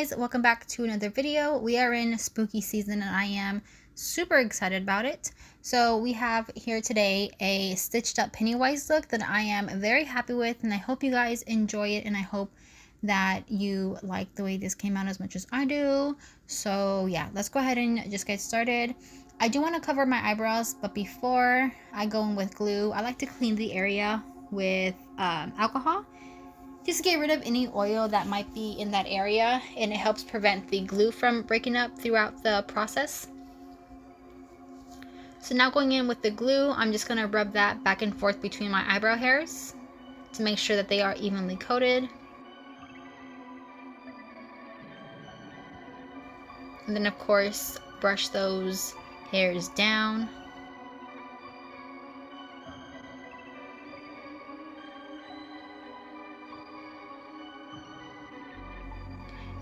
guys, welcome back to another video. We are in spooky season and I am super excited about it. So we have here today a stitched up Pennywise look that I am very happy with, and I hope you guys enjoy it, and I hope that you like the way this came out as much as I do. So yeah, let's go ahead and just get started. I do want to cover my eyebrows, but before I go in with glue, I like to clean the area with alcohol. Just get rid of any oil that might be in that area, and it helps prevent the glue from breaking up throughout the process. So now going in with the glue, I'm just going to rub that back and forth between my eyebrow hairs to make sure that they are evenly coated. And then of course, brush those hairs down.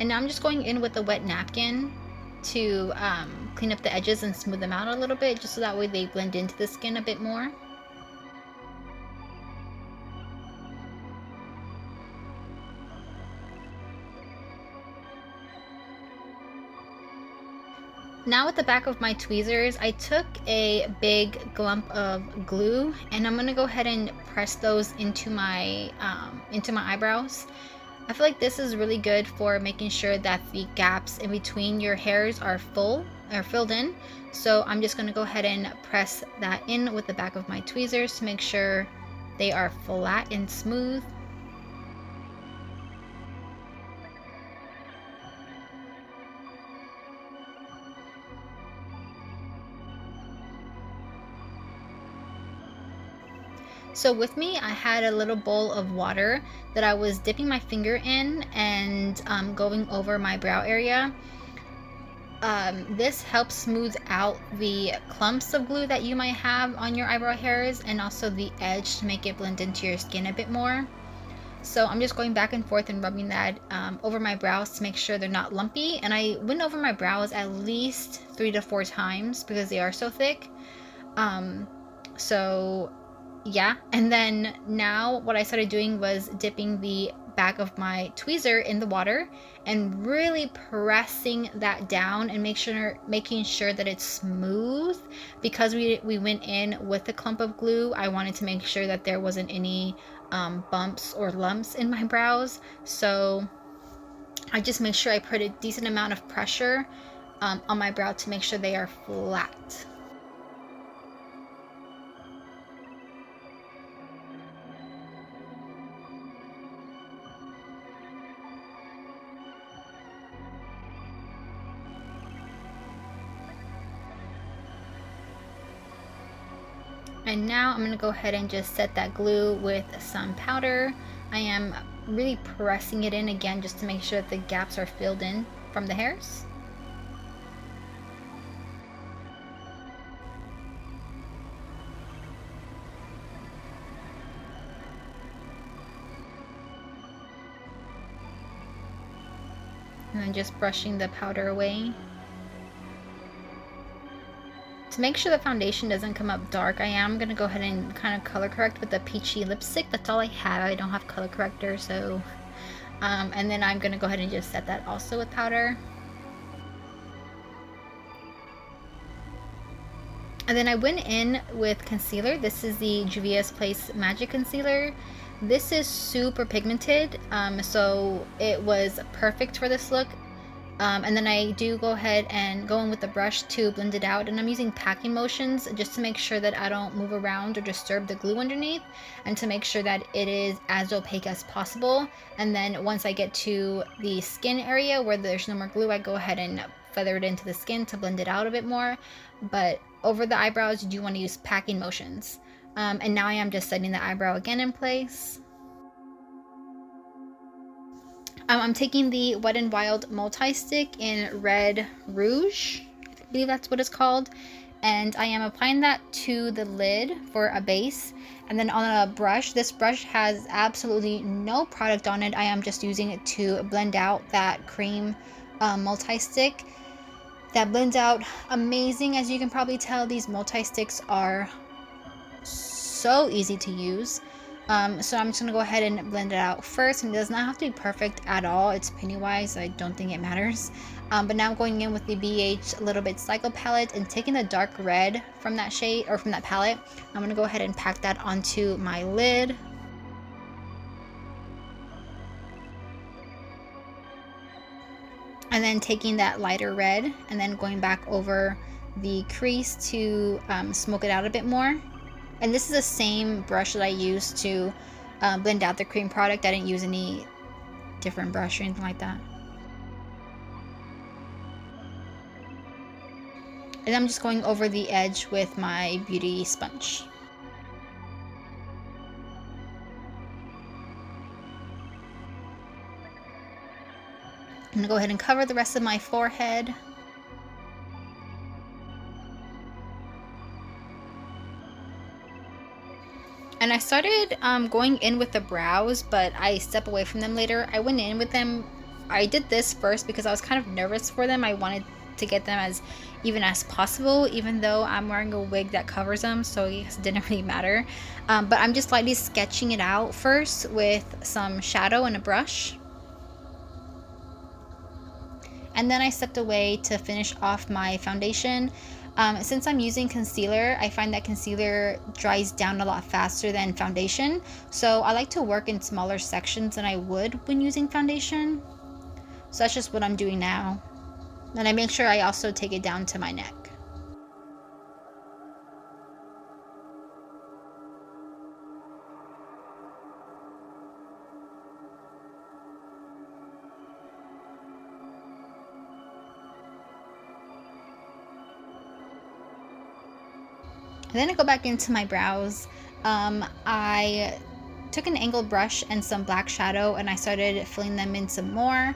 And now I'm just going in with a wet napkin to clean up the edges and smooth them out a little bit, just so that way they blend into the skin a bit more. Now with the back of my tweezers, I took a big lump of glue and I'm gonna go ahead and press those into my eyebrows. I feel like this is really good for making sure that the gaps in between your hairs are filled in. So I'm just going to go ahead and press that in with the back of my tweezers to make sure they are flat and smooth. So with me, I had a little bowl of water that I was dipping my finger in and going over my brow area. This helps smooth out the clumps of glue that you might have on your eyebrow hairs, and also the edge to make it blend into your skin a bit more. So I'm just going back and forth and rubbing that over my brows to make sure they're not lumpy. And I went over my brows at least 3 to 4 times because they are so thick. So yeah, and then now what I started doing was dipping the back of my tweezer in the water and really pressing that down and making sure that it's smooth, because we went in with a clump of glue. I wanted to make sure that there wasn't any bumps or lumps in my brows, so I just make sure I put a decent amount of pressure on my brow to make sure they are flat. And now I'm going to go ahead and just set that glue with some powder. I am really pressing it in again just to make sure that the gaps are filled in from the hairs. And then just brushing the powder away. To make sure the foundation doesn't come up dark, I am going to go ahead and kind of color correct with a peachy lipstick. That's all I have. I don't have color corrector, so and then I'm going to go ahead and just set that also with powder. And then I went in with concealer. This is the Juvia's Place Magic Concealer. This is super pigmented, so it was perfect for this look. And then I do go ahead and go in with the brush to blend it out, and I'm using packing motions just to make sure that I don't move around or disturb the glue underneath, and to make sure that it is as opaque as possible. And then once I get to the skin area where there's no more glue, I go ahead and feather it into the skin to blend it out a bit more. But over the eyebrows, you do want to use packing motions. And now I am just setting the eyebrow again in place. I'm taking the Wet n Wild multi-stick in Red Rouge, I believe that's what it's called, and I am applying that to the lid for a base. And then on a brush, this brush has absolutely no product on it. I am just using it to blend out that cream multi-stick. That blends out amazing. As you can probably tell, these multi-sticks are so easy to use. So I'm just gonna go ahead and blend it out first, and it does not have to be perfect at all. It's Pennywise, I don't think it matters. But now I'm going in with the BH a little bit Cycle palette and taking the dark red from that shade, or from that palette. I'm gonna go ahead and pack that onto my lid. And then taking that lighter red and then going back over the crease to smoke it out a bit more. And this is the same brush that I used to blend out the cream product. I didn't use any different brush or anything like that. And I'm just going over the edge with my beauty sponge. I'm gonna go ahead and cover the rest of my forehead. And I started going in with the brows, but I stepped away from them later. I went in with them. I did this first because I was kind of nervous for them. I wanted to get them as even as possible, even though I'm wearing a wig that covers them, so it didn't really matter. But I'm just lightly sketching it out first with some shadow and a brush. And then I stepped away to finish off my foundation. Since I'm using concealer, I find that concealer dries down a lot faster than foundation. So I like to work in smaller sections than I would when using foundation. So that's just what I'm doing now. And I make sure I also take it down to my neck. And then I go back into my brows. I took an angled brush and some black shadow and I started filling them in some more.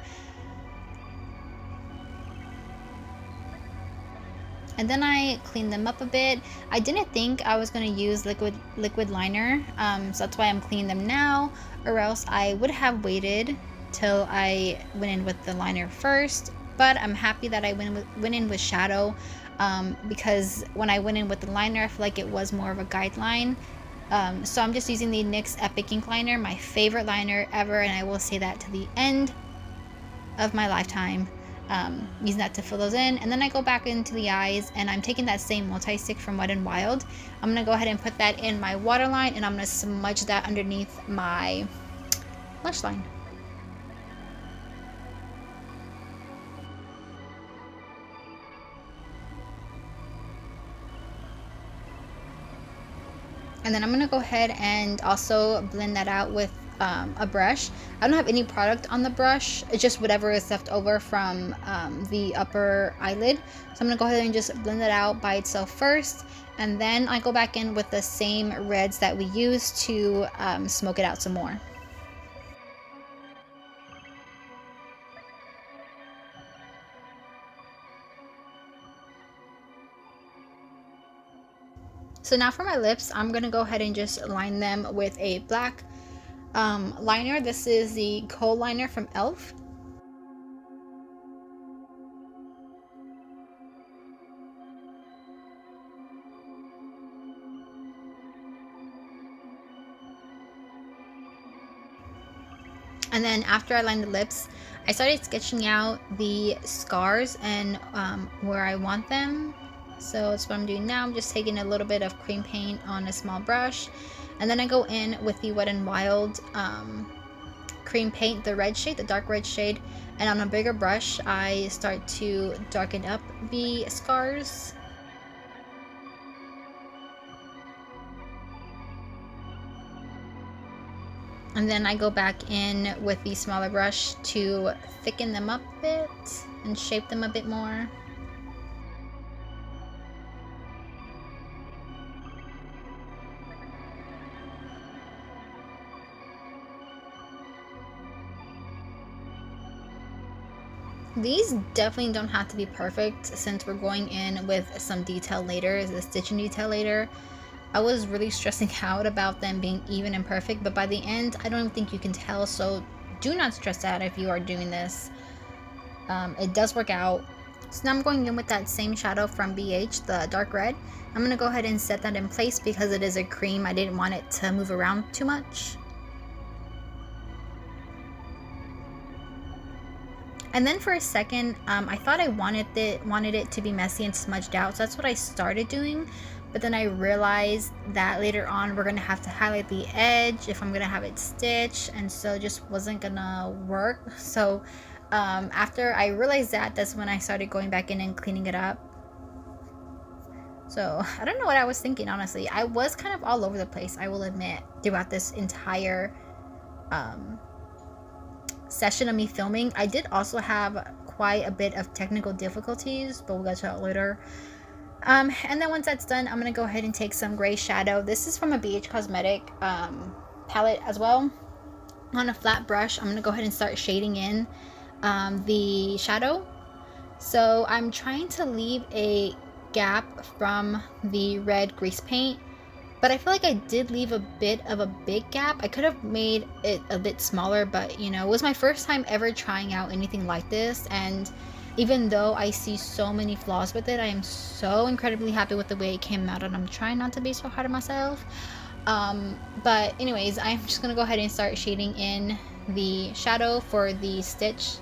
And then I cleaned them up a bit. I didn't think I was going to use liquid liner, so that's why I'm cleaning them now, or else I would have waited till I went in with the liner first. But I'm happy that I went in with shadow, because when I went in with the liner, I feel like it was more of a guideline. So I'm just using the NYX Epic Ink Liner, my favorite liner ever, and I will say that to the end of my lifetime. Using that to fill those in, and then I go back into the eyes and I'm taking that same multi-stick from Wet n Wild. I'm gonna go ahead and put that in my waterline and I'm gonna smudge that underneath my lash line. And then I'm gonna go ahead and also blend that out with a brush. I don't have any product on the brush, it's just whatever is left over from the upper eyelid. So I'm gonna go ahead and just blend it out by itself first, and then I go back in with the same reds that we used to smoke it out some more. So now for my lips, I'm gonna go ahead and just line them with a black liner. This is the Kohl liner from e.l.f. And then after I lined the lips, I started sketching out the scars and where I want them. So that's what I'm doing now. I'm just taking a little bit of cream paint on a small brush, and then I go in with the Wet n Wild cream paint, the red shade, the dark red shade, and on a bigger brush I start to darken up the scars. And then I go back in with the smaller brush to thicken them up a bit and shape them a bit more. These definitely don't have to be perfect since we're going in with some detail later, the stitching detail later. I was really stressing out about them being even and perfect, but by the end, I don't even think you can tell, so do not stress out if you are doing this. It does work out. So now I'm going in with that same shadow from BH, the dark red. I'm going to go ahead and set that in place because it is a cream. I didn't want it to move around too much. And then for a second, I thought I wanted it to be messy and smudged out. So that's what I started doing. But then I realized that later on we're going to have to highlight the edge if I'm going to have it stitched. And so it just wasn't going to work. So after I realized that, that's when I started going back in and cleaning it up. So I don't know what I was thinking, honestly. I was kind of all over the place, I will admit, throughout this entire session of me filming. I did also have quite a bit of technical difficulties, but we'll get to that later. And then once that's done, I'm going to go ahead and take some gray shadow. This is from a BH Cosmetic palette as well. On a flat brush, I'm going to go ahead and start shading in the shadow. So I'm trying to leave a gap from the red grease paint, but I feel like I did leave a bit of a big gap. I could have made it a bit smaller, but you know, it was my first time ever trying out anything like this, and even though I see so many flaws with it, I am so incredibly happy with the way it came out, and I'm trying not to be so hard on myself. But anyways, I'm just gonna go ahead and start shading in the shadow for the stitches.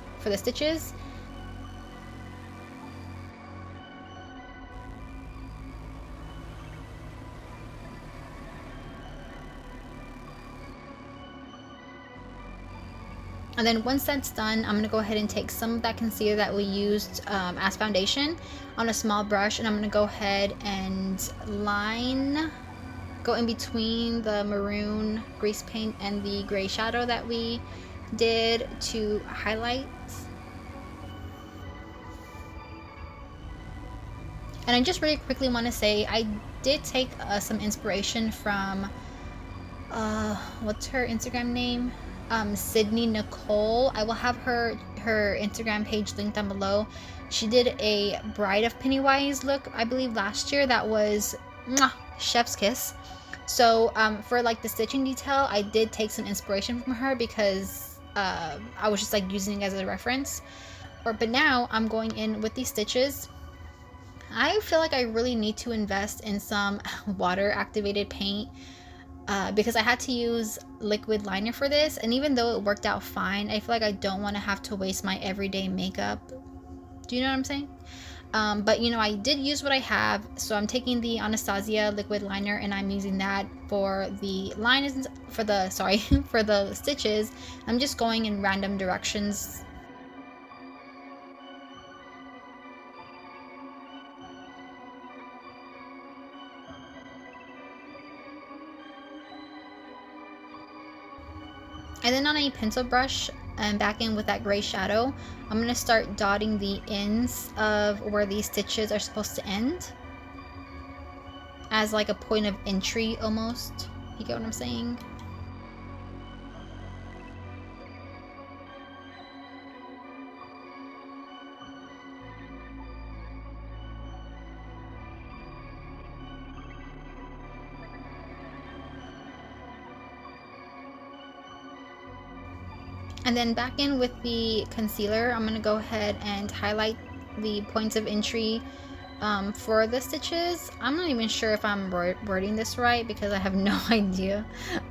And then once that's done, I'm going to go ahead and take some of that concealer that we used as foundation on a small brush, and I'm going to go ahead and go in between the maroon grease paint and the gray shadow that we did to highlight. And I just really quickly want to say I did take some inspiration from what's her Instagram name? Sydney Nicole. I will have her Instagram page linked down below. She did a Bride of Pennywise look, I believe, last year. That was chef's kiss. So for like the stitching detail, I did take some inspiration from her because I was just like using it as a reference. But now I'm going in with these stitches. I feel like I really need to invest in some water activated paint. Because I had to use liquid liner for this, and even though it worked out fine, I feel like I don't want to have to waste my everyday makeup. Do you know what I'm saying? But you know, I did use what I have, so I'm taking the Anastasia liquid liner and I'm using that for the lines, for the for the stitches. I'm just going in random directions. And then on a pencil brush and back in with that gray shadow, I'm going to start dotting the ends of where these stitches are supposed to end as like a point of entry almost. You get what I'm saying? And then back in with the concealer, I'm going to go ahead and highlight the points of entry for the stitches. I'm not even sure if I'm wording this right because I have no idea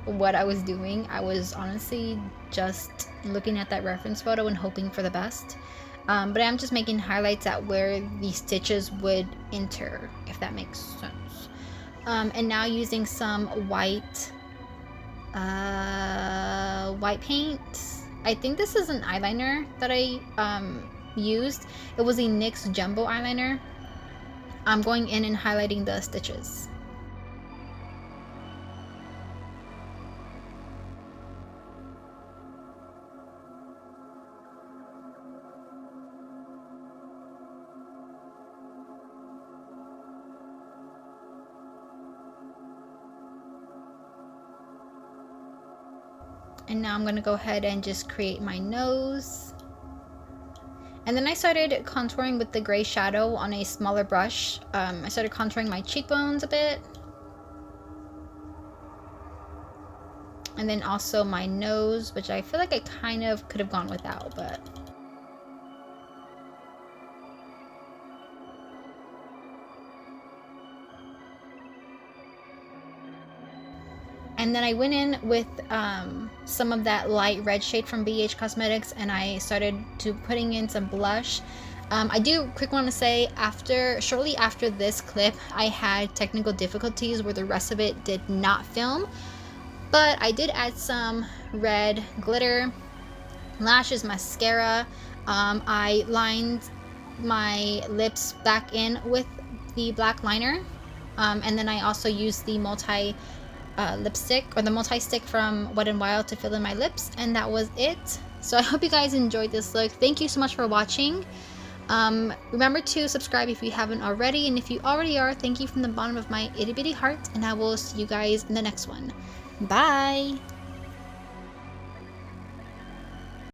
what I was doing. I was honestly just looking at that reference photo and hoping for the best. But I'm just making highlights at where the stitches would enter, if that makes sense. And now using some white paint. I think this is an eyeliner that I used. It was a NYX Jumbo eyeliner. I'm going in and highlighting the stitches. And now I'm going to go ahead and just create my nose. And then I started contouring with the gray shadow on a smaller brush. I started contouring my cheekbones a bit. And then also my nose, which I feel like I kind of could have gone without, but... And then I went in with some of that light red shade from BH Cosmetics, and I started to putting in some blush. I do quick want to say, shortly after this clip, I had technical difficulties where the rest of it did not film, but I did add some red glitter, lashes, mascara. I lined my lips back in with the black liner, and then I also used the lipstick, or the multi-stick from Wet n Wild, to fill in my lips, and that was it. So I hope you guys enjoyed this look. Thank you so much for watching. Remember to subscribe if you haven't already, and if you already are, thank you from the bottom of my itty bitty heart, and I will see you guys in the next one. Bye!